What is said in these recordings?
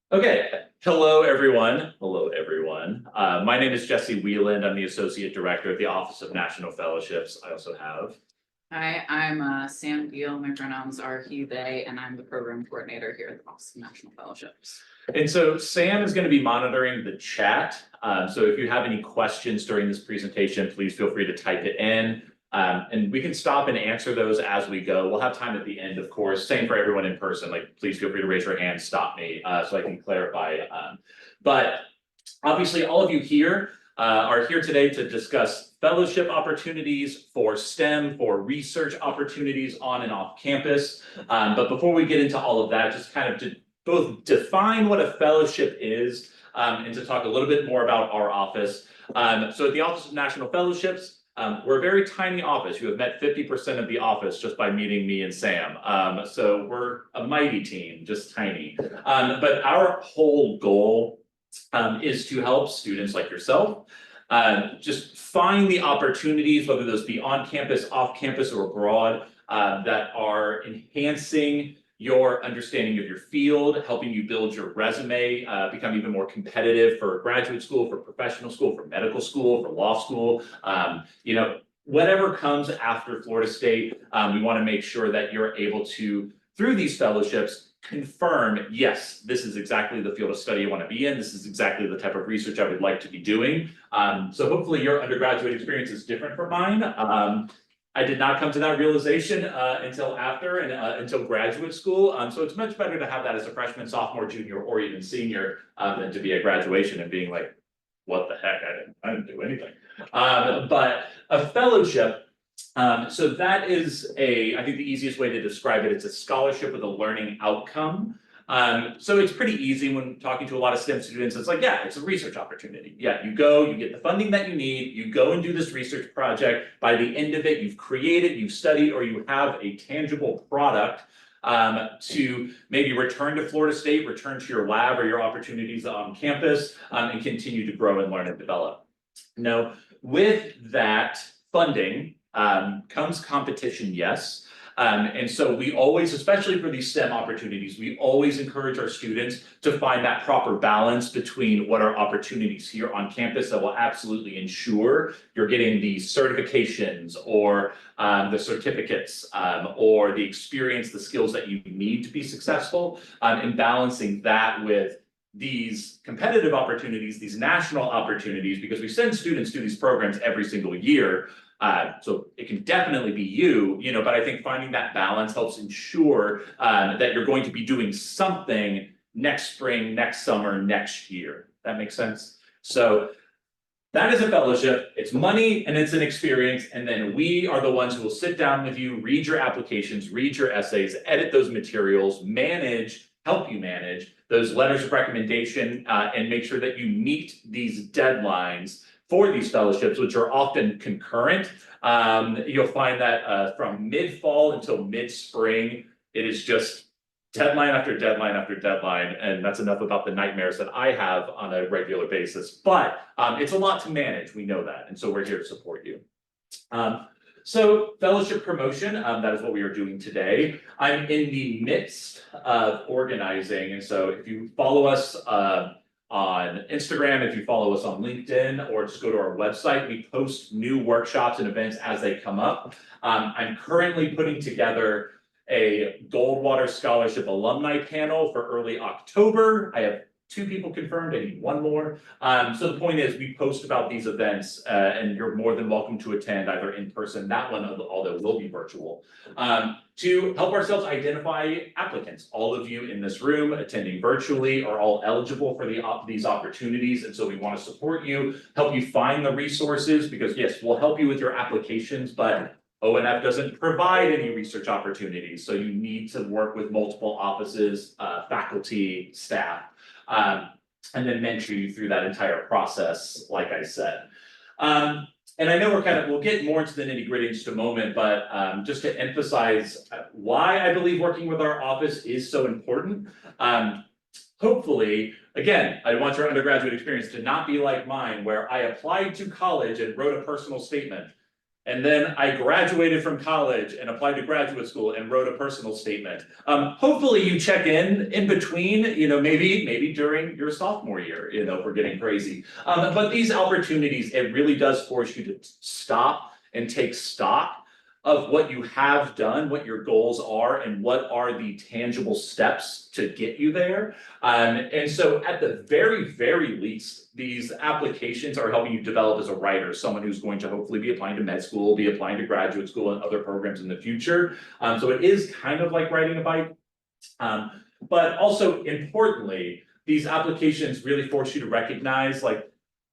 Okay, hello everyone. Hello everyone. My name is Jesse Wieland. I'm the Associate Director at the Office of National Fellowships. I also have. Hi, I'm Sam Giel. My pronouns are he, they, and I'm the program coordinator here at the Office of National Fellowships. And so Sam is going to be monitoring the chat. So if you have any questions during this presentation, please feel free to type it in. And we can stop and answer those as we go. We'll have time at the end, of course. Same for everyone in person. Like, please feel free to raise your hand, stop me, so I can clarify. But obviously, all of you here are here today to discuss fellowship opportunities for STEM, for research opportunities on and off campus. But before we get into all of that, just kind of to both define what a fellowship is and to talk a little bit more about our office. So at the Office of National Fellowships, we're a very tiny office. You have met 50% of the office just by meeting me and Sam. So we're a mighty team, just tiny. But our whole goal is to help students like yourself just find the opportunities, whether those be on campus, off campus, or abroad, that are enhancing your understanding of your field, helping you build your resume, become even more competitive for graduate school, for professional school, for medical school, for law school. Whatever comes after Florida State, we want to make sure that you're able to, through these fellowships, confirm, yes, this is exactly the field of study I want to be in. This is exactly the type of research I would like to be doing. So hopefully your undergraduate experience is different from mine. I did not come to that realization until after and until graduate school. So it's much better to have that as a freshman, sophomore, junior, or even senior than to be at graduation and being like, what the heck, I didn't do anything. But a fellowship, so that is I think the easiest way to describe it, it's a scholarship with a learning outcome. So it's pretty easy when talking to a lot of STEM students. It's like, yeah, it's a research opportunity. Yeah, you go, you get the funding that you need, you go and do this research project. By the end of it, you've created, you've studied, or you have a tangible product to maybe return to Florida State, return to your lab or your opportunities on campus, and continue to grow and learn and develop. Now, with that funding comes competition, yes. And so we always, especially for these STEM opportunities, we always encourage our students to find that proper balance between what are opportunities here on campus that will absolutely ensure you're getting the certifications or the certificates or the experience, the skills that you need to be successful, and balancing that with these competitive opportunities, these national opportunities, because we send students to these programs every single year. So it can definitely be you, but I think finding that balance helps ensure that you're going to be doing something next spring, next summer, next year. That makes sense? So that is a fellowship. It's money and it's an experience. And then we are the ones who will sit down with you, read your applications, read your essays, edit those materials, help you manage those letters of recommendation, and make sure that you meet these deadlines for these fellowships, which are often concurrent. You'll find that from mid-fall until mid-spring, it is just deadline after deadline after deadline, and that's enough about the nightmares that I have on a regular basis. But it's a lot to manage, we know that, and so we're here to support you. So fellowship promotion, that is what we are doing today. I'm in the midst of organizing, and so if you follow us on Instagram, if you follow us on LinkedIn, or just go to our website, we post new workshops and events as they come up. I'm currently putting together a Goldwater Scholarship alumni panel for early October. I have 2 people confirmed, I need 1 more. So the point is, we post about these events and you're more than welcome to attend either in person, that one, although will be virtual, to help ourselves identify applicants. All of you in this room attending virtually are all eligible for these opportunities. And so we want to support you, help you find the resources, because yes, we'll help you with your applications, but ONF doesn't provide any research opportunities. So you need to work with multiple offices, faculty, staff, and then mentor you through that entire process, like I said. And I know we'll get more into the nitty gritty in just a moment, but just to emphasize why I believe working with our office is so important. Hopefully, again, I want your undergraduate experience to not be like mine, where I applied to college and wrote a personal statement. And then I graduated from college and applied to graduate school and wrote a personal statement. Hopefully you check in between, maybe during your sophomore year, if we're getting crazy. But these opportunities, it really does force you to stop and take stock of what you have done, what your goals are, and what are the tangible steps to get you there. And so at the very, very least, these applications are helping you develop as a writer, someone who's going to hopefully be applying to med school, be applying to graduate school and other programs in the future. So it is kind of like riding a bike. But also importantly, these applications really force you to recognize, like,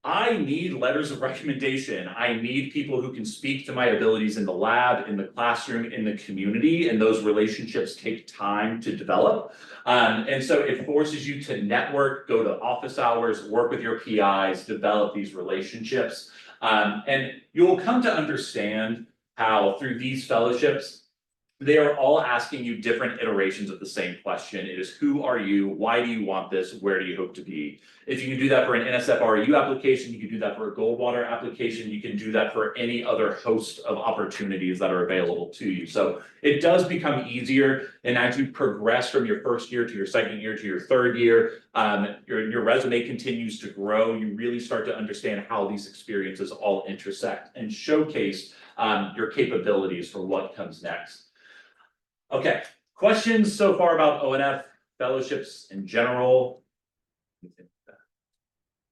I need letters of recommendation. I need people who can speak to my abilities in the lab, in the classroom, in the community, and those relationships take time to develop. And so it forces you to network, go to office hours, work with your PIs, develop these relationships. And you'll come to understand how through these fellowships, they are all asking you different iterations of the same question. It is, who are you? Why do you want this? Where do you hope to be? If you can do that for an NSF-RU application, you can do that for a Goldwater application, you can do that for any other host of opportunities that are available to you. So it does become easier. And as you progress from your first year to your second year to your third year, your resume continues to grow. You really start to understand how these experiences all intersect and showcase your capabilities for what comes next. Okay, questions so far about ONF fellowships in general?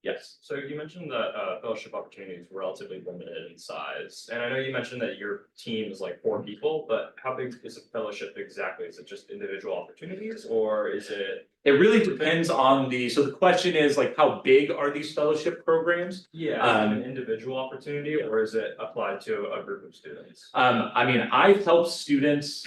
Yes. So you mentioned that fellowship opportunities were relatively limited in size, and I know you mentioned that your team is like 4 people, but how big is a fellowship exactly? Is it just individual opportunities, or is it? It really depends on so the question is, like, how big are these fellowship programs? Yeah, is it an individual opportunity, or is it applied to a group of students? I mean, I've helped students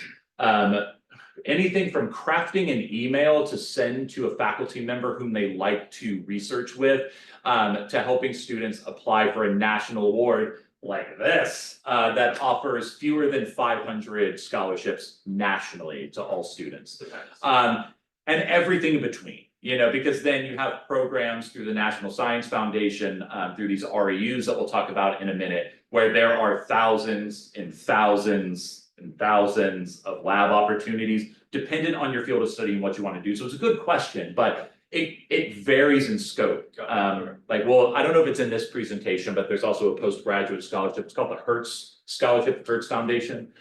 anything from crafting an email to send to a faculty member whom they like to research with, to helping students apply for a national award like this, that offers fewer than 500 scholarships nationally to all students. And everything in between, because then you have programs through the National Science Foundation, through these REUs that we'll talk about in a minute, where there are thousands and thousands and thousands of lab opportunities, dependent on your field of study and what you want to do. So it's a good question, but it varies in scope. I don't know if it's in this presentation, but there's also a postgraduate scholarship. It's called the Hertz Scholarship, Hertz Foundation.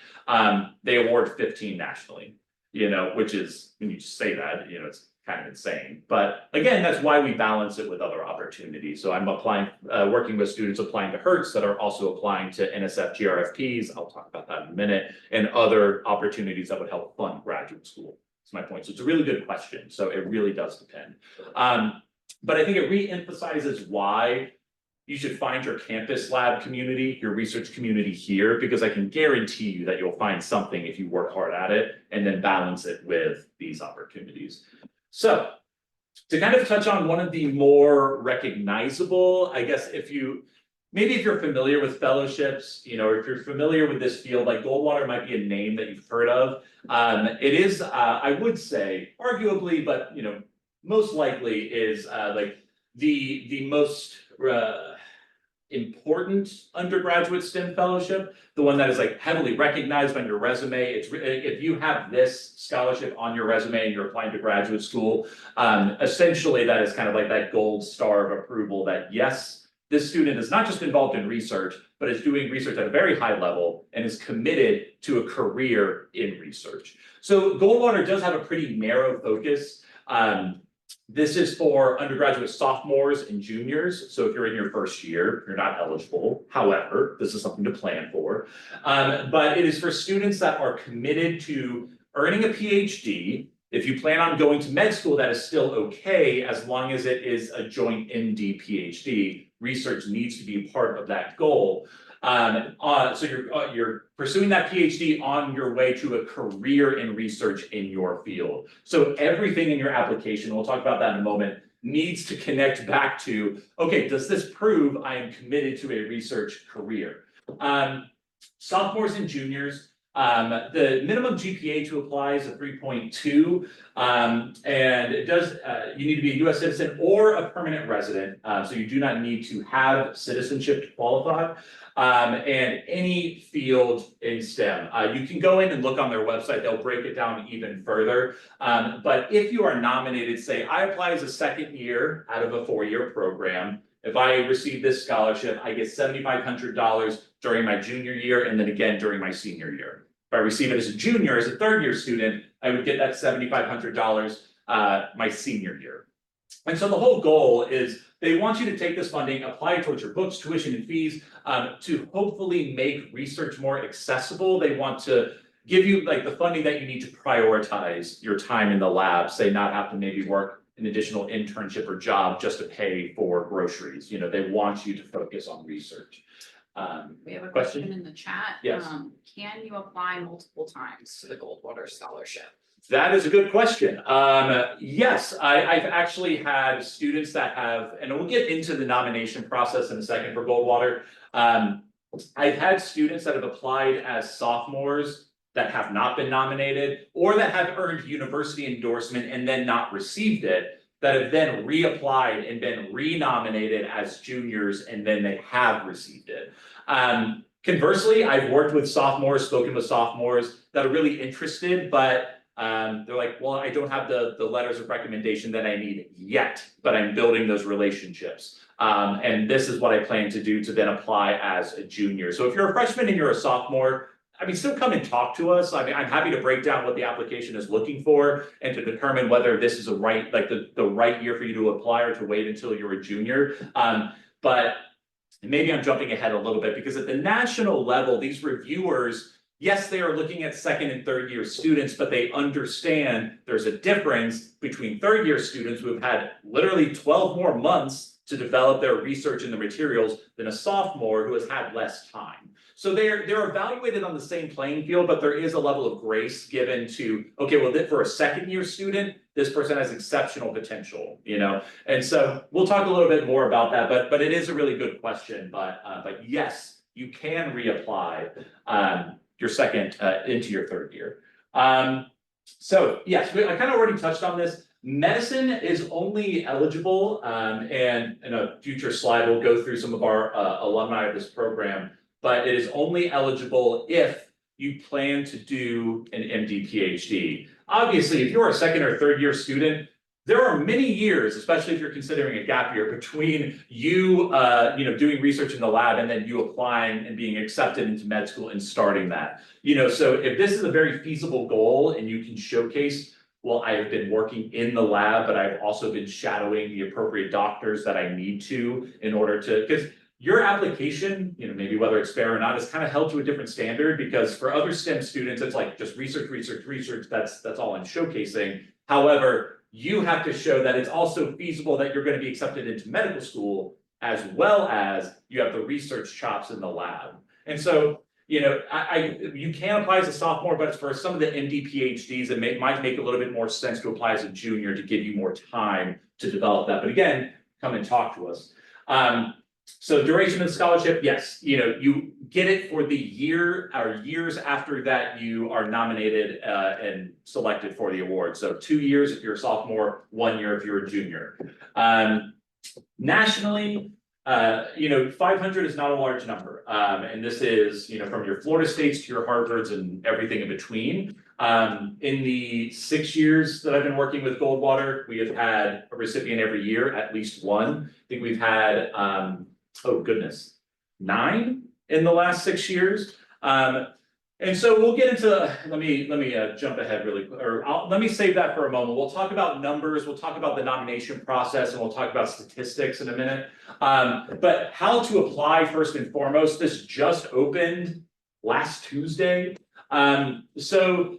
They award 15 nationally, which is, when you just say that, it's kind of insane. But again, that's why we balance it with other opportunities. So I'm working with students applying to Hertz that are also applying to NSF GRFPs. I'll talk about that in a minute, and other opportunities that would help fund graduate school. That's my point. So it's a really good question. So it really does depend. But I think it re-emphasizes why you should find your campus lab community, your research community here, because I can guarantee you that you'll find something if you work hard at it and then balance it with these opportunities. So to kind of touch on one of the more recognizable, I guess, if you're familiar with fellowships, or if you're familiar with this field, like Goldwater might be a name that you've heard of. It is, I would say, arguably, but most likely is like the most important undergraduate STEM fellowship, the one that is like heavily recognized on your resume. It's if you have this scholarship on your resume and you're applying to graduate school, essentially that is kind of like that gold star of approval that yes, this student is not just involved in research, but is doing research at a very high level and is committed to a career in research. So Goldwater does have a pretty narrow focus. This is for undergraduate sophomores and juniors. So if you're in your first year, you're not eligible. However, this is something to plan for. But it is for students that are committed to earning a PhD. If you plan on going to med school, that is still okay, as long as it is a joint MD PhD. Research needs to be part of that goal. So you're pursuing that PhD on your way to a career in research in your field. So everything in your application, we'll talk about that in a moment, needs to connect back to, okay, does this prove I am committed to a research career? Sophomores and juniors, The minimum GPA to apply is a 3.2. And it does, you need to be a US citizen or a permanent resident. So you do not need to have citizenship to qualify. And any field in STEM. You can go in and look on their website, they'll break it down even further. But if you are nominated, say, I apply as a second year out of a 4-year program. If I receive this scholarship, I get $7,500 during my junior year and then again during my senior year. If I receive it as a junior, as a 3rd-year student, I would get that $7,500 my senior year. And so the whole goal is they want you to take this funding, apply it towards your books, tuition and fees, to hopefully make research more accessible. They want to give you like the funding that you need to prioritize your time in the lab, say not have to maybe work an additional internship or job just to pay for groceries. You know, they want you to focus on research. We have a Question? question in the chat. Yes. Can you apply multiple times to the Goldwater scholarship? That is a good question. Yes, I've actually had students that have, and we'll get into the nomination process in a second for Goldwater. I've had students that have applied as sophomores that have not been nominated, or that have earned university endorsement and then not received it, that have then reapplied and been renominated as juniors, and then they have received it. Conversely, I've worked with sophomores, spoken with sophomores that are really interested, but they're like, well, I don't have the letters of recommendation that I need yet, but I'm building those relationships. And this is what I plan to do to then apply as a junior. So if you're a freshman and you're a sophomore, I mean, still come and talk to us. I mean, I'm happy to break down what the application is looking for and to determine whether this is the right year for you to apply or to wait until you're a junior. But maybe I'm jumping ahead a little bit because at the national level, these reviewers, yes, they are looking at 2nd and 3rd year students, but they understand there's a difference between 3rd year students who have had literally 12 more months to develop their research in the materials than a sophomore who has had less time. So they're evaluated on the same playing field, but there is a level of grace given to, okay, well, for a 2nd year student, this person has exceptional potential, you know? And so we'll talk a little bit more about that, but it is a really good question. But yes, you can reapply your second into your 3rd year. So yes, I kind of already touched on this. Medicine is only eligible, and in a future slide, we'll go through some of our alumni of this program, but it is only eligible if you plan to do an MD PhD. Obviously, if you're a 2nd or 3rd year student, there are many years, especially if you're considering a gap year, between you, doing research in the lab and then you applying and being accepted into med school and starting that. You know, so if this is a very feasible goal and you can showcase, well, I have been working in the lab, but I've also been shadowing the appropriate doctors that I need to in order to, because your application, you know, maybe whether it's fair or not, is kind of held to a different standard because for other STEM students, it's like just research, that's all I'm showcasing. However, you have to show that it's also feasible that you're going to be accepted into medical school as well as you have the research chops in the lab. And so, you know, you can apply as a sophomore, but for some of the MD PhDs, it might make a little bit more sense to apply as a junior to give you more time to develop that. But again, come and talk to us. So duration of the scholarship, yes, you know, you get it for the year or years after that you are nominated and selected for the award. So 2 years if you're a sophomore, 1 year if you're a junior. Nationally, 500 is not a large number. And this is, you know, from your Florida States to your Harvards and everything in between. In the 6 years that I've been working with Goldwater, we have had a recipient every year, at least one. I think we've had, 9 in the last 6 years. And so we'll get into, let me jump ahead really quick, or let me save that for a moment. We'll talk about numbers, we'll talk about the nomination process, and we'll talk about statistics in a minute. But how to apply first and foremost, this just opened last Tuesday. So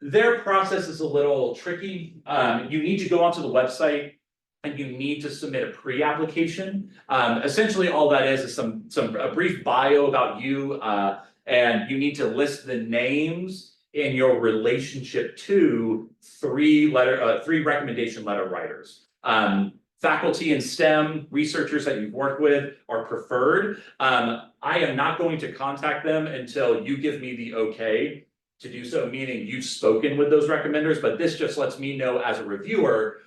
their process is a little tricky. You need to go onto the website and you need to submit a pre-application. Essentially all that is a brief bio about you, and you need to list the names in your relationship to 3 recommendation letter writers. Faculty in STEM, researchers that you've worked with are preferred. I am not going to contact them until you give me the okay to do so, meaning you've spoken with those recommenders, but this just lets me know as a reviewer,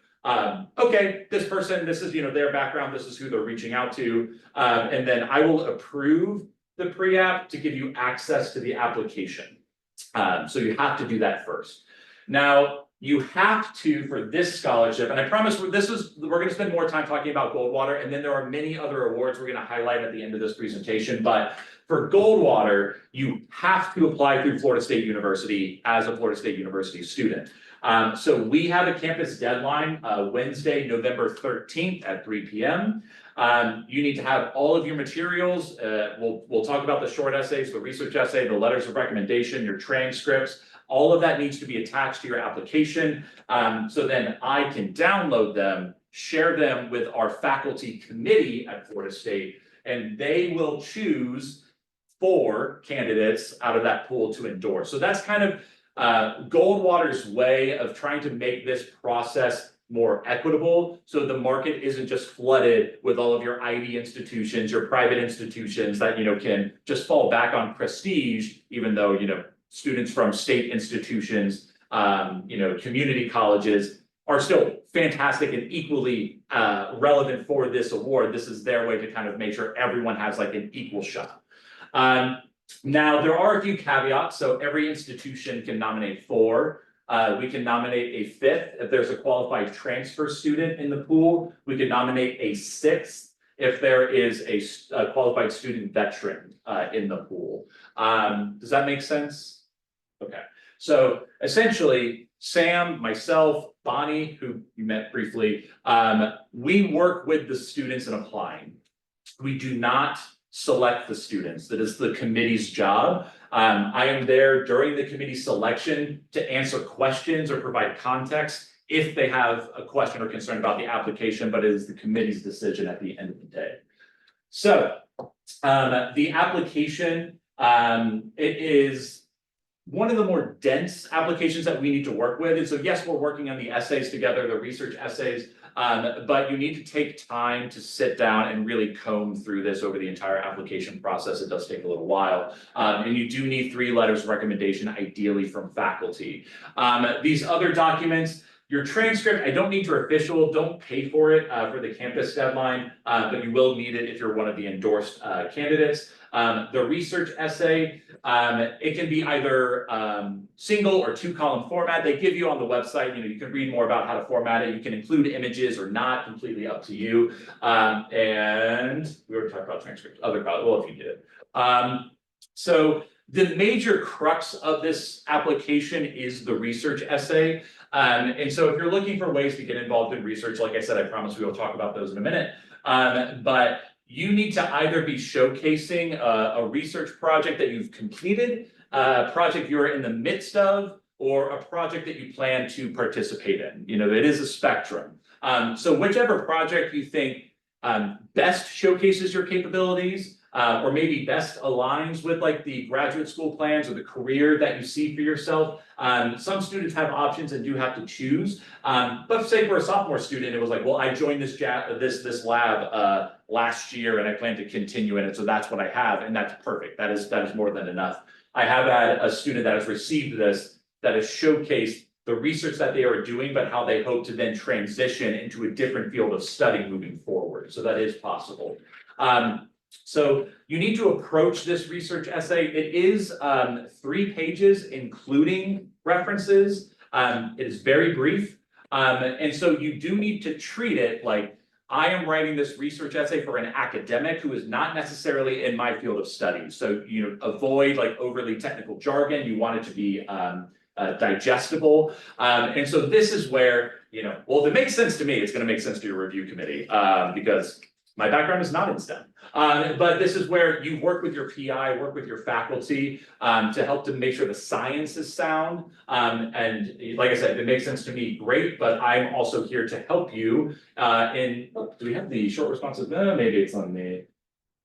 okay, this person, this is, their background, this is who they're reaching out to. And then I will approve the pre-app to give you access to the application. So you have to do that first. Now, you have to, for this scholarship, and I promise we're gonna spend more time talking about Goldwater, and then there are many other awards we're gonna highlight at the end of this presentation, but for Goldwater, you have to apply through Florida State University as a Florida State University student. So we have a campus deadline, Wednesday, November 13th at 3 p.m. You need to have all of your materials. We'll talk about the short essays, the research essay, the letters of recommendation, your transcripts. All of that needs to be attached to your application. So then I can download them, share them with our faculty committee at Florida State, and they will choose 4 candidates out of that pool to endorse. So that's kind of Goldwater's way of trying to make this process more equitable, so the market isn't just flooded with all of your Ivy institutions, your private institutions that can just fall back on prestige, even though students from state institutions, community colleges are still fantastic and equally relevant for this award. This is their way to kind of make sure everyone has like an equal shot. Now, there are a few caveats. So every institution can nominate 4. We can nominate a 5th if there's a qualified transfer student in the pool. We can nominate a 6th if there is a qualified student veteran in the pool. Does that make sense? Okay. So essentially, Sam, myself, Bonnie, who you met briefly, we work with the students in applying. We do not select the students. That is the committee's job. I am there during the committee selection to answer questions or provide context if they have a question or concern about the application, but it is the committee's decision at the end of the day. So the application, it is one of the more dense applications that we need to work with. And so yes, we're working on the essays together, the research essays, but you need to take time to sit down and really comb through this over the entire application process. It does take a little while. And you do need 3 letters of recommendation, ideally from faculty. These other documents, your transcript, I don't need your official, don't pay for it for the campus deadline, but you will need it if you're one of the endorsed candidates. The research essay, it can be either single or 2-column format. They give you on the website, you can read more about how to format it. You can include images or not, completely up to you. And we already talked about transcripts, well, if you did. So the major crux of this application is the research essay. And so if you're looking for ways to get involved in research, like I said, I promise we will talk about those in a minute. But you need to either be showcasing a research project that you've completed, a project you're in the midst of, or a project that you plan to participate in. It is a spectrum. So whichever project you think best showcases your capabilities, or maybe best aligns with like the graduate school plans or the career that you see for yourself. Some students have options and do have to choose. But say for a sophomore student, it was like, well, I joined this lab last year and I plan to continue in it. So that's what I have. And that's perfect. That is more than enough. I have had a student that has received this, that has showcased the research that they are doing, but how they hope to then transition into a different field of study moving forward. So that is possible. So you need to approach this research essay. It is 3 pages, including references. It is very brief. And so you do need to treat it like I am writing this research essay for an academic who is not necessarily in my field of study. So, avoid like overly technical jargon. You want it to be digestible. And so this is where, well, if it makes sense to me, it's going to make sense to your review committee because my background is not in STEM. But this is where you work with your PI, work with your faculty to help to make sure the science is sound. And like I said, if it makes sense to me, great, but I'm also here to help you do we have the short responses? Maybe it's on the,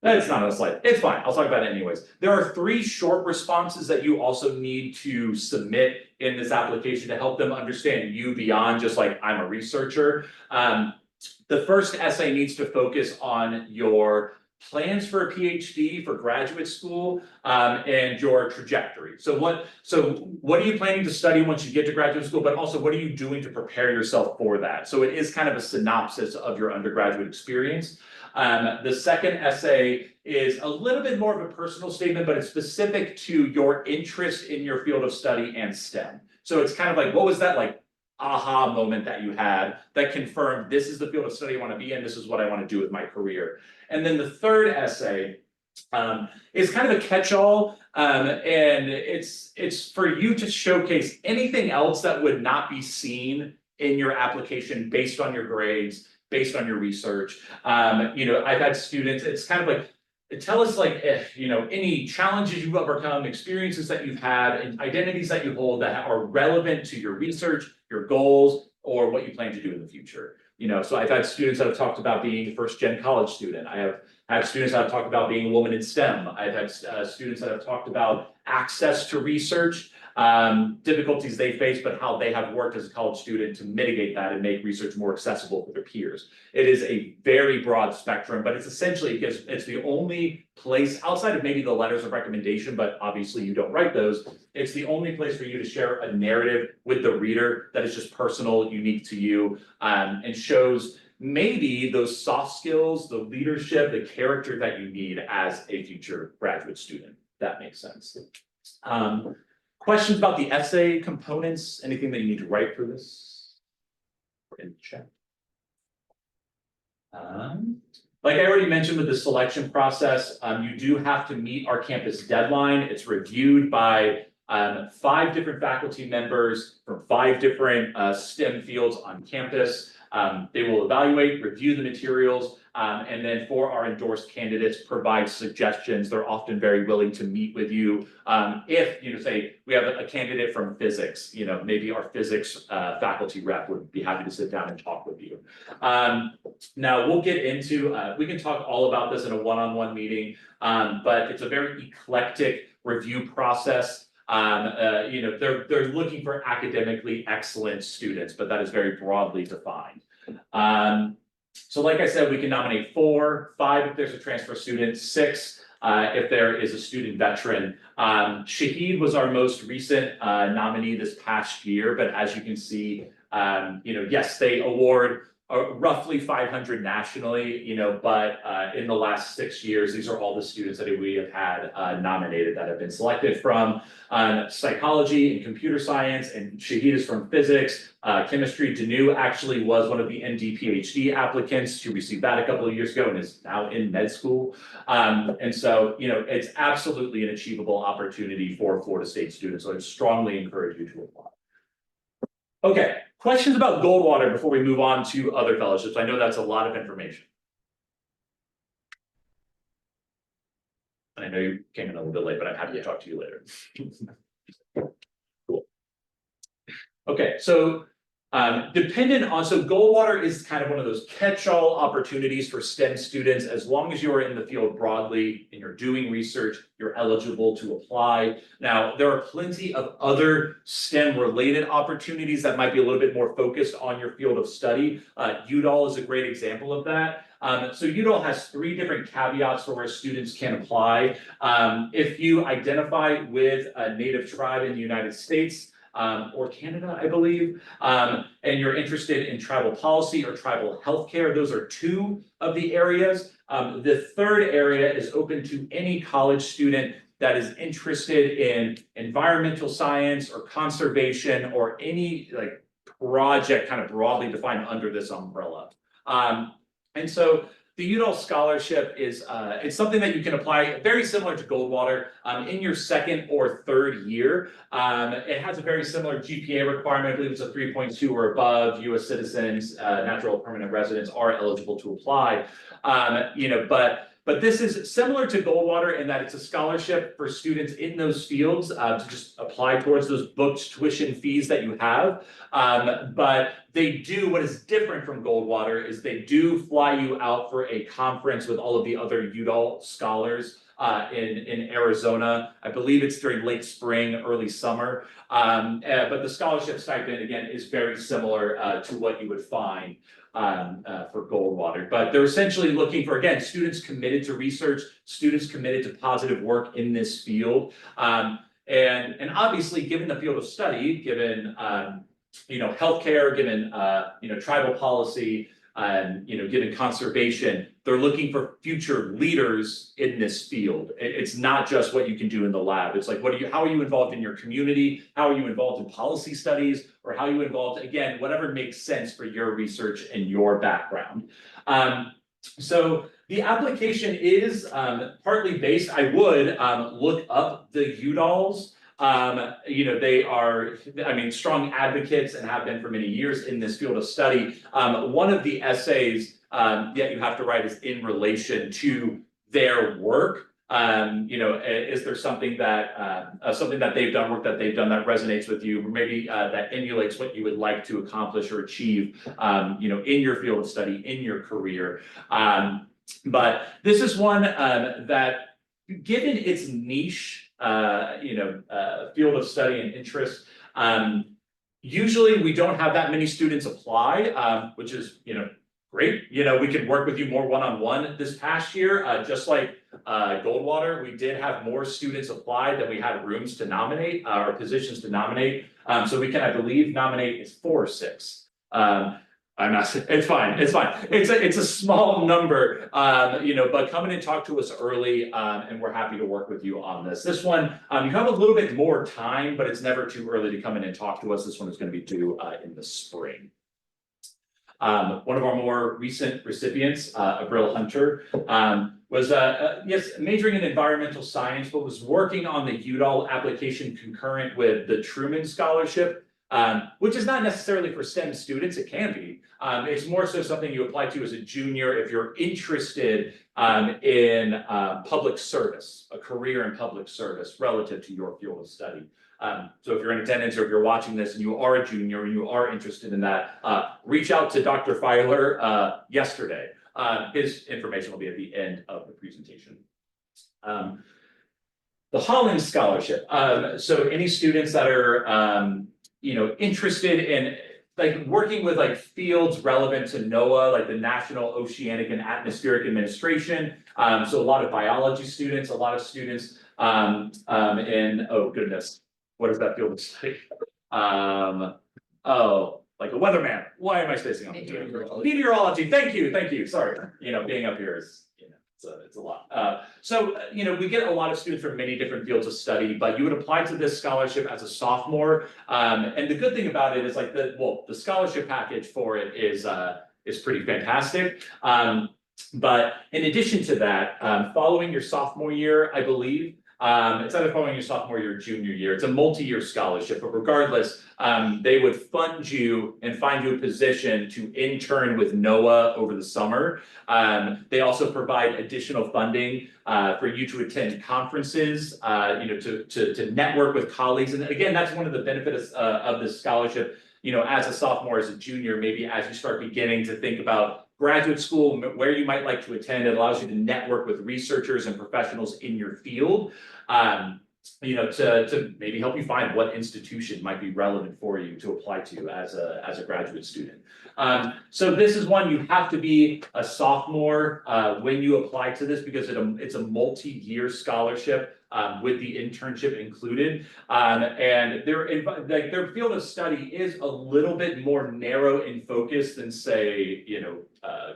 it's not on the slide. It's fine. I'll talk about it anyways. There are 3 short responses that you also need to submit in this application to help them understand you beyond just like, I'm a researcher. The first essay needs to focus on your plans for a PhD for graduate school, and your trajectory. So what are you planning to study once you get to graduate school, but also what are you doing to prepare yourself for that? So it is kind of a synopsis of your undergraduate experience. The second essay is a little bit more of a personal statement, but it's specific to your interest in your field of study and STEM. So it's kind of like, what was that like aha moment that you had that confirmed this is the field of study I want to be in, this is what I want to do with my career. And then the third essay is kind of a catch-all, and it's for you to showcase anything else that would not be seen in your application based on your grades, based on your research. I've had students, it's kind of like, tell us like, any challenges you've overcome, experiences that you've had, and identities that you hold that are relevant to your research, your goals, or what you plan to do in the future. So I've had students that have talked about being a first-gen college student. I have had students that have talked about being a woman in STEM. I've had students that have talked about access to research, difficulties they face, but how they have worked as a college student to mitigate that and make research more accessible for their peers. It is a very broad spectrum, but it's essentially because it's the only place outside of maybe the letters of recommendation, but obviously you don't write those. It's the only place for you to share a narrative with the reader that is just personal, unique to you, and shows maybe those soft skills, the leadership, the character that you need as a future graduate student. That makes sense. Questions about the essay components? Anything that you need to write for this? In the chat. Like I already mentioned with the selection process, you do have to meet our campus deadline. It's reviewed by 5 different faculty members from 5 different STEM fields on campus. They will evaluate, review the materials, and then for our endorsed candidates, provide suggestions. They're often very willing to meet with you. If, say we have a candidate from physics, maybe our physics faculty rep would be happy to sit down and talk with you. Now we'll get into, we can talk all about this in a one-on-one meeting, but it's a very eclectic review process. They're looking for academically excellent students, but that is very broadly defined. So like I said, we can nominate 4, 5 if there's a transfer student, 6 if there is a student veteran. Shahid was our most recent nominee this past year, but as you can see, yes, they award roughly 500 nationally, but in the last 6 years, these are all the students that we have had nominated that have been selected from psychology and computer science, and Shahid is from physics, chemistry. Danu actually was one of the ND PhD applicants who received that a couple of years ago and is now in med school. And so, it's absolutely an achievable opportunity for Florida State students. So I strongly encourage you to apply. Okay, questions about Goldwater before we move on to other fellowships? I know that's a lot of information. I know you came in a little bit late, but I'm happy to talk to you later. Cool. Okay, so so Goldwater is kind of one of those catch-all opportunities for STEM students. As long as you are in the field broadly and you're doing research, you're eligible to apply. Now, there are plenty of other STEM-related opportunities that might be a little bit more focused on your field of study. Udall is a great example of that. So Udall has 3 different caveats for where students can apply. If you identify with a native tribe in the United States, or Canada, I believe, and you're interested in tribal policy or tribal healthcare, those are 2 of the areas. The third area is open to any college student that is interested in environmental science or conservation or any project kind of broadly defined under this umbrella. And so the Udall scholarship is it's something that you can apply very similar to Goldwater in your 2nd or 3rd year. It has a very similar GPA requirement. I believe it's a 3.2 or above. U.S. citizens, natural permanent residents are eligible to apply. But this is similar to Goldwater in that it's a scholarship for students in those fields to just apply towards those booked tuition fees that you have. But they do, what is different from Goldwater is they do fly you out for a conference with all of the other Udall scholars in Arizona. I believe it's during late spring, early summer. But the scholarship stipend, again, is very similar to what you would find for Goldwater. But they're essentially looking for, again, students committed to research, students committed to positive work in this field. And obviously, given the field of study, given healthcare, given tribal policy, given conservation, they're looking for future leaders in this field. It's not just what you can do in the lab. It's like, how are you involved in your community? How are you involved in policy studies? Or how are you involved, again, whatever makes sense for your research and your background. So the application is partly based, I would look up the Udalls. They are, strong advocates and have been for many years in this field of study. One of the essays that you have to write is in relation to their work. Is there something that they've done, work that they've done that resonates with you, or maybe that emulates what you would like to accomplish or achieve, in your field of study, in your career. But this is one that, given its niche, field of study and interest, usually we don't have that many students apply, which is, great. We could work with you more one-on-one this past year, just like Goldwater. We did have more students apply than we had rooms to nominate, or positions to nominate. So we can, I believe, nominate 4 or 6. I'm not. It's fine. It's fine. It's a small number, but come in and talk to us early, and we're happy to work with you on this. This one, you have a little bit more time, but it's never too early to come in and talk to us. This one is going to be due in the spring. One of our more recent recipients, Abril Hunter, was majoring in environmental science, but was working on the Udall application concurrent with the Truman Scholarship. Which is not necessarily for STEM students, it can be. It's more so something you apply to as a junior if you're interested in public service, a career in public service relative to your field of study. So if you're in attendance or if you're watching this and you are a junior and you are interested in that, reach out to Dr. Feiler yesterday. His information will be at the end of the presentation. The Hollings Scholarship. So any students that are interested in working with fields relevant to NOAA, like the National Oceanic and Atmospheric Administration. So a lot of biology students, a lot of students in, oh goodness, what is that field of study? Like a weatherman. Why am I spacing on? Meteorology. Thank you. Sorry. Being up here is, it's a lot. So we get a lot of students from many different fields of study, but you would apply to this scholarship as a sophomore. And the good thing about it is the scholarship package for it is pretty fantastic. But in addition to that, following your sophomore year, I believe, it's either following your sophomore year or junior year. It's a multi-year scholarship, but regardless, they would fund you and find you a position to intern with NOAA over the summer. They also provide additional funding for you to attend conferences, to network with colleagues. And again, that's one of the benefits of this scholarship. As a sophomore, as a junior, maybe as you start beginning to think about graduate school, where you might like to attend, it allows you to network with researchers and professionals in your field, to maybe help you find what institution might be relevant for you to apply to as a graduate student. So this is one you have to be a sophomore when you apply to this, because it's a multi-year scholarship with the internship included. And their field of study is a little bit more narrow in focus than, say,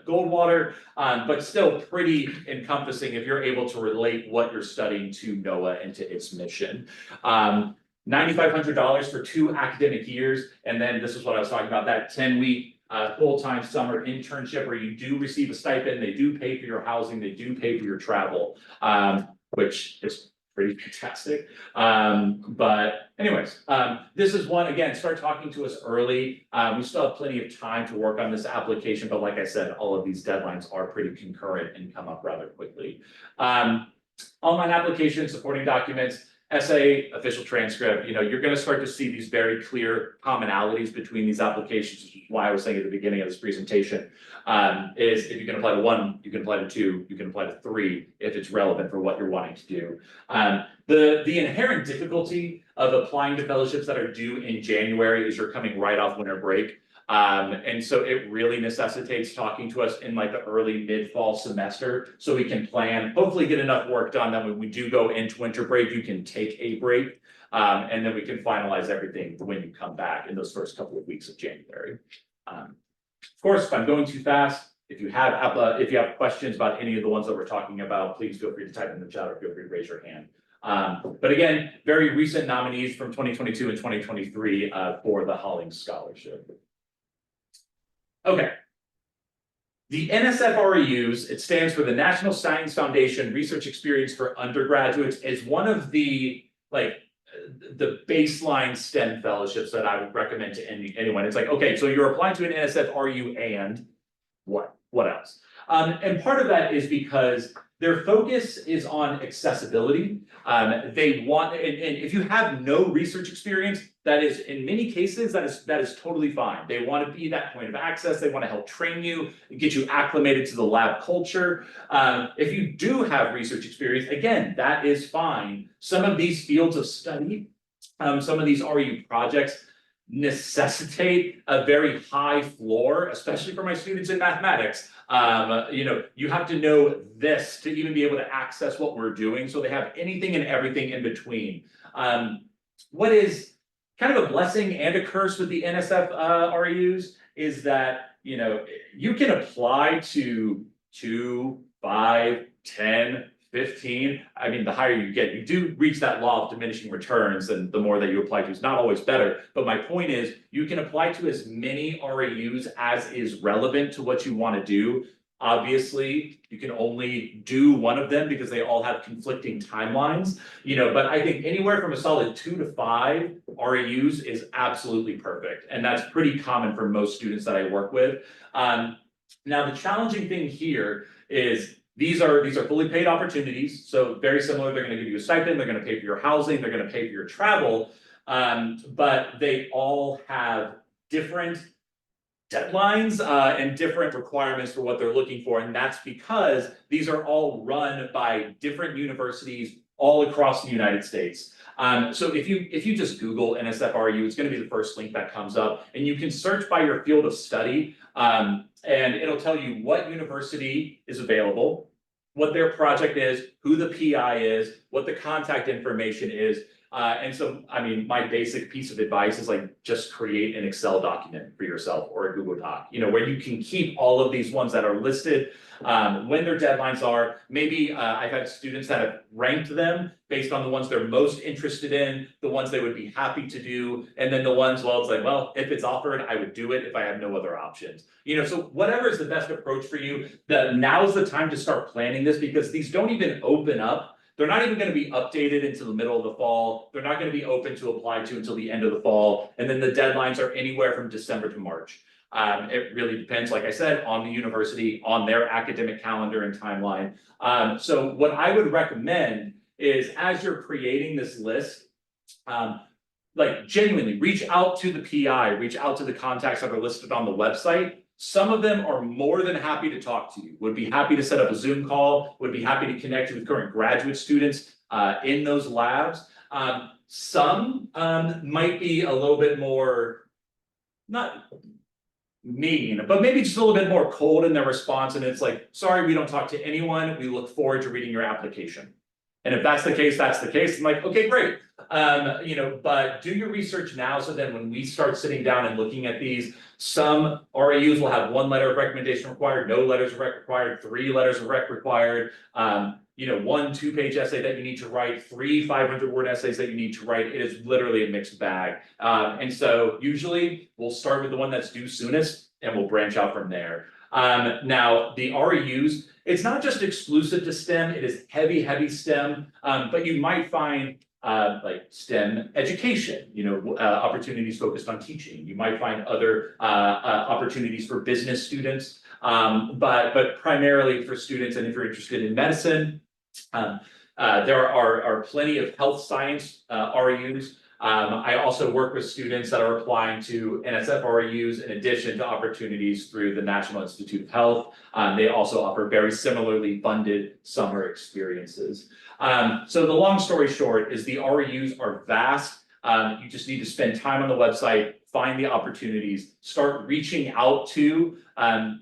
Goldwater, but still pretty encompassing if you're able to relate what you're studying to NOAA and to its mission. $9,500 for 2 academic years, and then this is what I was talking about, that 10-week full-time summer internship where you do receive a stipend, they do pay for your housing, they do pay for your travel, which is pretty fantastic. But anyways, this is one, again, start talking to us early. We still have plenty of time to work on this application, but like I said, all of these deadlines are pretty concurrent and come up rather quickly. Online application, supporting documents, essay, official transcript, you're going to start to see these very clear commonalities between these applications, which is why I was saying at the beginning of this presentation, is if you can apply to 1, you can apply to 2, you can apply to 3 if it's relevant for what you're wanting to do. The inherent difficulty of applying to fellowships that are due in January is you're coming right off winter break. And so it really necessitates talking to us in like the early mid-fall semester, so we can plan, hopefully get enough work done that when we do go into winter break, you can take a break. And then we can finalize everything when you come back in those first couple of weeks of January. Of course, if I'm going too fast, if you have questions about any of the ones that we're talking about, please feel free to type in the chat or feel free to raise your hand. But again, very recent nominees from 2022 and 2023 for the Hollings Scholarship. Okay. The NSF-REUs, it stands for the National Science Foundation Research Experience for Undergraduates, is one of the the baseline STEM fellowships that I would recommend to anyone. It's like, okay, so you're applying to an NSF-REU and what else? And part of that is because their focus is on accessibility. They want, and if you have no research experience, that is, in many cases, that is totally fine. They want to be that point of access. They want to help train you, get you acclimated to the lab culture. If you do have research experience, again, that is fine. Some of these fields of study, some of these REU projects necessitate a very high floor, especially for my students in mathematics. You have to know this to even be able to access what we're doing. So they have anything and everything in between. What is kind of a blessing and a curse with the NSF REUs is that, you can apply to 2, 5, 10, 15. I mean, the higher you get, you do reach that law of diminishing returns, and the more that you apply to is not always better. But my point is, you can apply to as many REUs as is relevant to what you want to do. Obviously, you can only do one of them because they all have conflicting timelines, but I think anywhere from a solid 2 to 5 REUs is absolutely perfect. And that's pretty common for most students that I work with. Now, the challenging thing here is these are fully paid opportunities. So very similar, they're going to give you a stipend, they're going to pay for your housing, they're going to pay for your travel, but they all have different deadlines and different requirements for what they're looking for. And that's because these are all run by different universities all across the United States. So if you just Google NSF-REU, it's going to be the first link that comes up, and you can search by your field of study, and it'll tell you what university is available, what their project is, who the PI is, what the contact information is. And so, I mean, my basic piece of advice is like, just create an Excel document for yourself or a Google Doc, where you can keep all of these ones that are listed, when their deadlines are. Maybe I've had students that have ranked them based on the ones they're most interested in, the ones they would be happy to do, and then the ones, well, it's like, well, if it's offered, I would do it if I have no other options. So whatever is the best approach for you, now's the time to start planning this, because these don't even open up. They're not even going to be updated until the middle of the fall. They're not going to be open to apply to until the end of the fall. And then the deadlines are anywhere from December to March. It really depends, like I said, on the university, on their academic calendar and timeline. So what I would recommend is, as you're creating this list, genuinely reach out to the PI, reach out to the contacts that are listed on the website. Some of them are more than happy to talk to you, would be happy to set up a Zoom call, would be happy to connect with current graduate students in those labs. Some might be a little bit more, not mean, but maybe just a little bit more cold in their response. And it's like, sorry, we don't talk to anyone. We look forward to reading your application. And if that's the case, that's the case. I'm like, okay, great. But do your research now, so then when we start sitting down and looking at these, some REUs will have 1 letter of recommendation required, no letters of rec required, 3 letters of rec required, 1 2-page essay that you need to write, 3 500-word essays that you need to write. It is literally a mixed bag. And so usually we'll start with the one that's due soonest, and we'll branch out from there. Now, the REUs, it's not just exclusive to STEM, it is heavy STEM, but you might find like STEM education, opportunities focused on teaching. You might find other opportunities for business students, but primarily for students. And if you're interested in medicine, there are plenty of health science REUs. I also work with students that are applying to NSF REUs in addition to opportunities through the National Institute of Health. They also offer very similarly funded summer experiences. So the long story short is the REUs are vast. You just need to spend time on the website, find the opportunities, start reaching out to,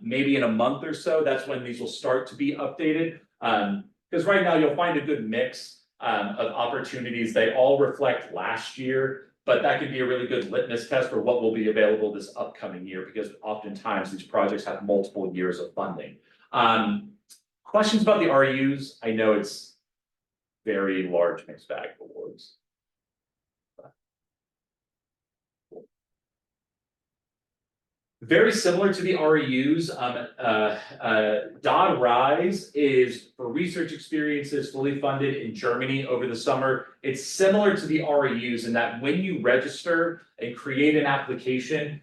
maybe in a month or so, that's when these will start to be updated. Because right now you'll find a good mix of opportunities. They all reflect last year, but that could be a really good litmus test for what will be available this upcoming year, because oftentimes these projects have multiple years of funding. Questions about the RUs? I know it's very large mixed bag of awards. Very similar to the REUs, Dodd Rise is for research experiences fully funded in Germany over the summer. It's similar to the REUs in that when you register and create an application,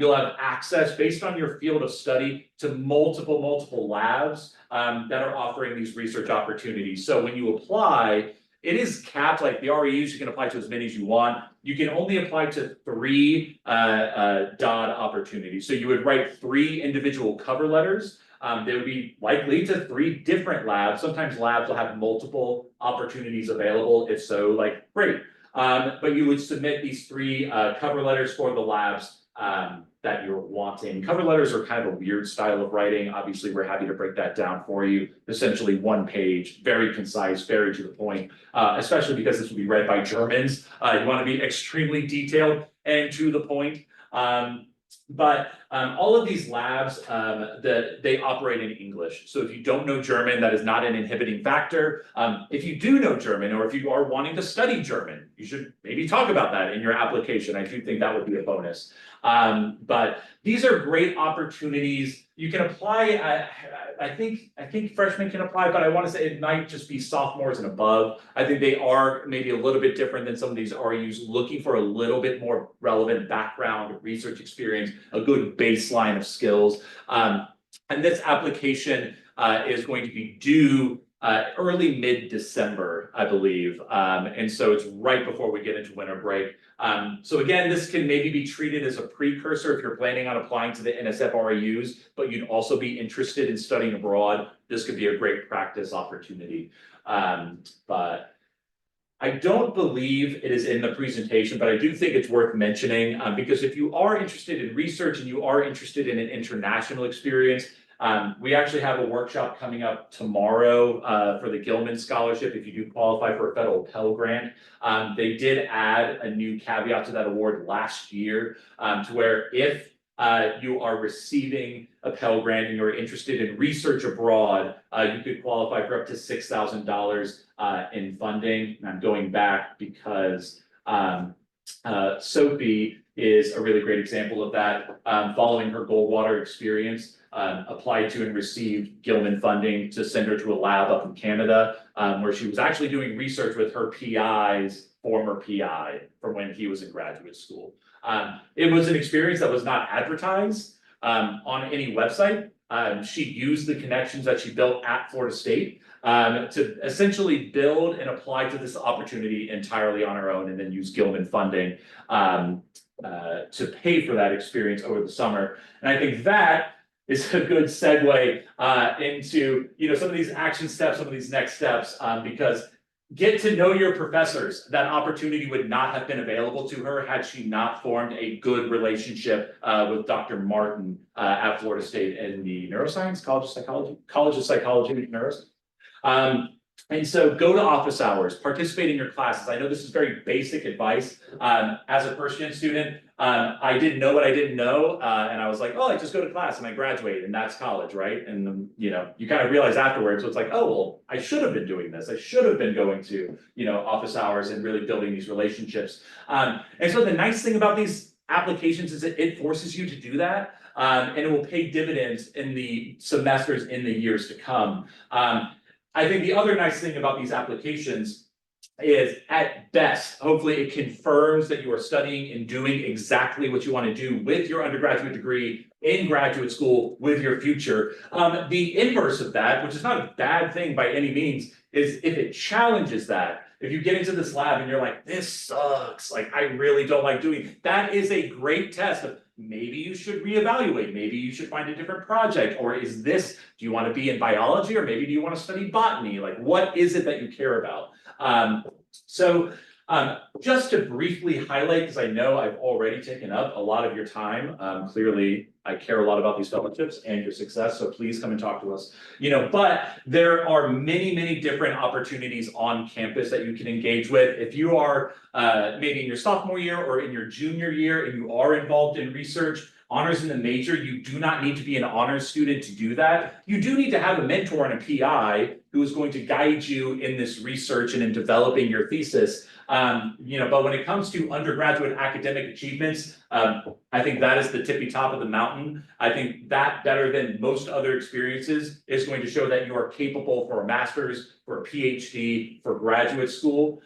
you'll have access based on your field of study to multiple labs that are offering these research opportunities. So when you apply, it is capped, like the REUs, you can apply to as many as you want. You can only apply to 3 Dodd opportunities. So you would write 3 individual cover letters. They would be likely to 3 different labs. Sometimes labs will have multiple opportunities available. If so, like, great. But you would submit these 3 cover letters for the labs that you're wanting. Cover letters are kind of a weird style of writing. Obviously, we're happy to break that down for you. Essentially 1 page, very concise, very to the point, especially because this will be read by Germans. You want to be extremely detailed and to the point. But all of these labs, they operate in English. So if you don't know German, that is not an inhibiting factor. If you do know German, or if you are wanting to study German, you should maybe talk about that in your application. I do think that would be a bonus. But these are great opportunities. You can apply, I think freshmen can apply, but I want to say it might just be sophomores and above. I think they are maybe a little bit different than some of these RUs, looking for a little bit more relevant background, research experience, a good baseline of skills. And this application is going to be due early mid-December, I believe. And so it's right before we get into winter break. So again, this can maybe be treated as a precursor if you're planning on applying to the NSF REUs, but you'd also be interested in studying abroad. This could be a great practice opportunity. But I don't believe it is in the presentation, but I do think it's worth mentioning because if you are interested in research and you are interested in an international experience, we actually have a workshop coming up tomorrow for the Gilman Scholarship if you do qualify for a federal Pell Grant. They did add a new caveat to that award last year to where if you are receiving a Pell Grant and you're interested in research abroad, you could qualify for up to $6,000 in funding. And I'm going back because Sophie is a really great example of that. Following her Goldwater experience, applied to and received Gilman funding to send her to a lab up in Canada, where she was actually doing research with her PI's former PI from when he was in graduate school. It was an experience that was not advertised on any website. She used the connections that she built at Florida State to essentially build and apply to this opportunity entirely on her own, and then use Gilman funding to pay for that experience over the summer. And I think that is a good segue into some of these action steps, some of these next steps, because get to know your professors. That opportunity would not have been available to her had she not formed a good relationship with Dr. Martin at Florida State in the neuroscience, College of Psychology and Neuroscience. And so go to office hours, participate in your classes. I know this is very basic advice. As a first-gen student, I didn't know what I didn't know. And I was like, oh, I just go to class and I graduate and that's college, right? And you kind of realize afterwards, so it's like, oh, well, I should have been doing this. I should have been going to, office hours and really building these relationships. And so the nice thing about these applications is that it forces you to do that. And it will pay dividends in the semesters in the years to come. I think the other nice thing about these applications is at best, hopefully it confirms that you are studying and doing exactly what you want to do with your undergraduate degree in graduate school with your future. The inverse of that, which is not a bad thing by any means, is if it challenges that. If you get into this lab and you're like, this sucks, like I really don't like doing it, that is a great test of maybe you should reevaluate, maybe you should find a different project, or do you want to be in biology, or maybe do you want to study botany? Like, what is it that you care about? So Just to briefly highlight, because I know I've already taken up a lot of your time, clearly I care a lot about these fellowships and your success, so please come and talk to us. But there are many different opportunities on campus that you can engage with. If you are maybe in your sophomore year or in your junior year and you are involved in research, honors in the major, you do not need to be an honors student to do that. You do need to have a mentor and a PI who is going to guide you in this research and in developing your thesis. But when it comes to undergraduate academic achievements, I think that is the tippy top of the mountain. I think that better than most other experiences is going to show that you are capable for a master's, for a PhD, for graduate school.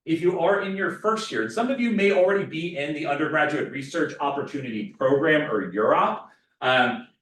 If you are in your first year, and some of you may already be in the Undergraduate Research Opportunity Program or UROP,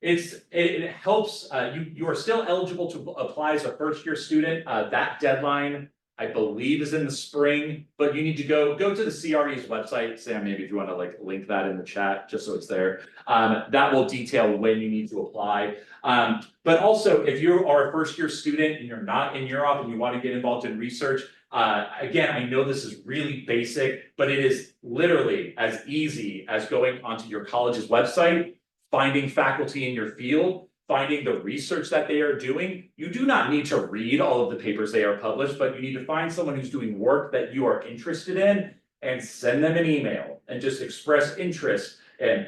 it helps, you are still eligible to apply as a first year student. That deadline, I believe, is in the spring, but you need to go to the CRE's website. Sam, maybe if you want to link that in the chat, just so it's there. That will detail when you need to apply. But also, if you are a first year student and you're not in UROP and you want to get involved in research, again, I know this is really basic, but it is literally as easy as going onto your college's website, finding faculty in your field, finding the research that they are doing. You do not need to read all of the papers they are published, but you need to find someone who's doing work that you are interested in and send them an email and just express interest. And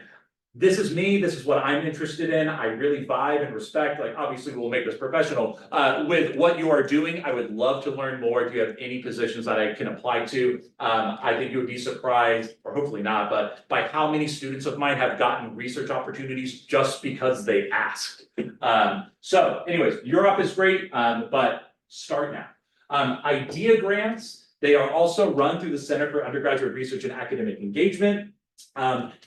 this is me, this is what I'm interested in. I really vibe and respect, obviously we'll make this professional, with what you are doing. I would love to learn more. If you have any positions that I can apply to, I think you would be surprised, or hopefully not, but by how many students of mine have gotten research opportunities just because they asked. So anyways, Europe is great, but start now. Idea grants, they are also run through the Center for Undergraduate Research and Academic Engagement.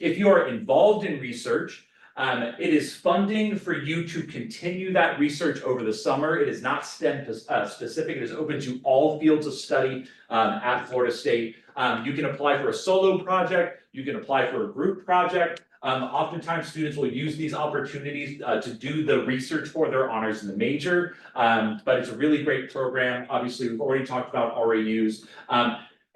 If you are involved in research, it is funding for you to continue that research over the summer. It is not STEM specific. It is open to all fields of study at Florida State. You can apply for a solo project. You can apply for a group project. Oftentimes students will use these opportunities to do the research for their honors in the major, but it's a really great program. Obviously, we've already talked about RAUs.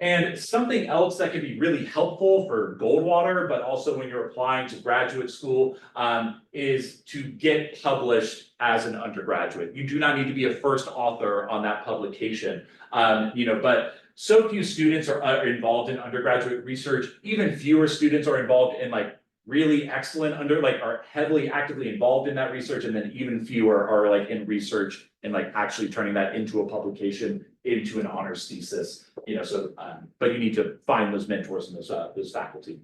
And something else that can be really helpful for Goldwater, but also when you're applying to graduate school, is to get published as an undergraduate. You do not need to be a first author on that publication, but so few students are involved in undergraduate research. Even fewer students are involved in really excellent are heavily actively involved in that research, and then even fewer are in research and actually turning that into a publication, into an honors thesis. But you need to find those mentors and those faculty.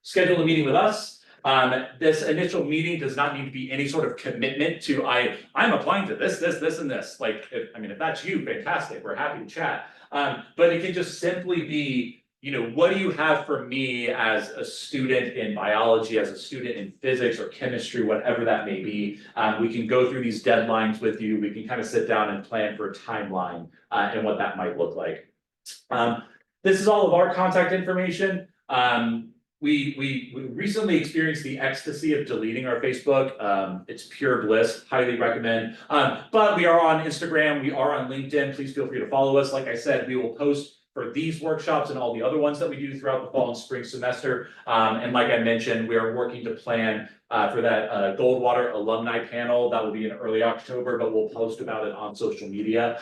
Schedule a meeting with us. This initial meeting does not need to be any sort of commitment to I'm applying to this, and this. If that's you, fantastic. We're happy to chat. But it can just simply be, what do you have for me as a student in biology, as a student in physics or chemistry, whatever that may be. We can go through these deadlines with you. We can kind of sit down and plan for a timeline and what that might look like. This is all of our contact information. We recently experienced the ecstasy of deleting our Facebook. It's pure bliss, highly recommend. But we are on Instagram, we are on LinkedIn. Please feel free to follow us. Like I said, we will post for these workshops and all the other ones that we do throughout the fall and spring semester. And like I mentioned, we are working to plan for that Goldwater alumni panel. That will be in early October, but we'll post about it on social media.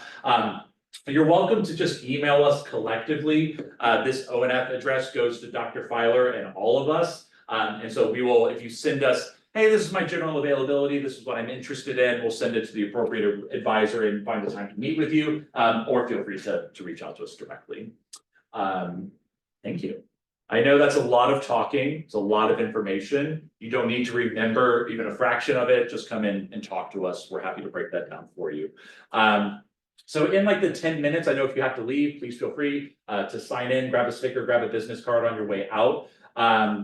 You're welcome to just email us collectively. This ONF address goes to Dr. Filer and all of us. And so we will, if you send us, hey, this is my general availability, this is what I'm interested in, we'll send it to the appropriate advisor and find the time to meet with you, or feel free to reach out to us directly. Thank you. I know that's a lot of talking, it's a lot of information. You don't need to remember even a fraction of it, just come in and talk to us. We're happy to break that down for you. So in the 10 minutes, I know if you have to leave, please feel free to sign in, grab a sticker, grab a business card on your way out.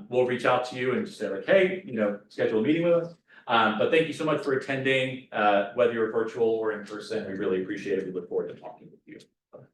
We'll reach out to you and just say hey, schedule a meeting with us. But thank you so much for attending, whether you're virtual or in person. We really appreciate it. We look forward to talking with you.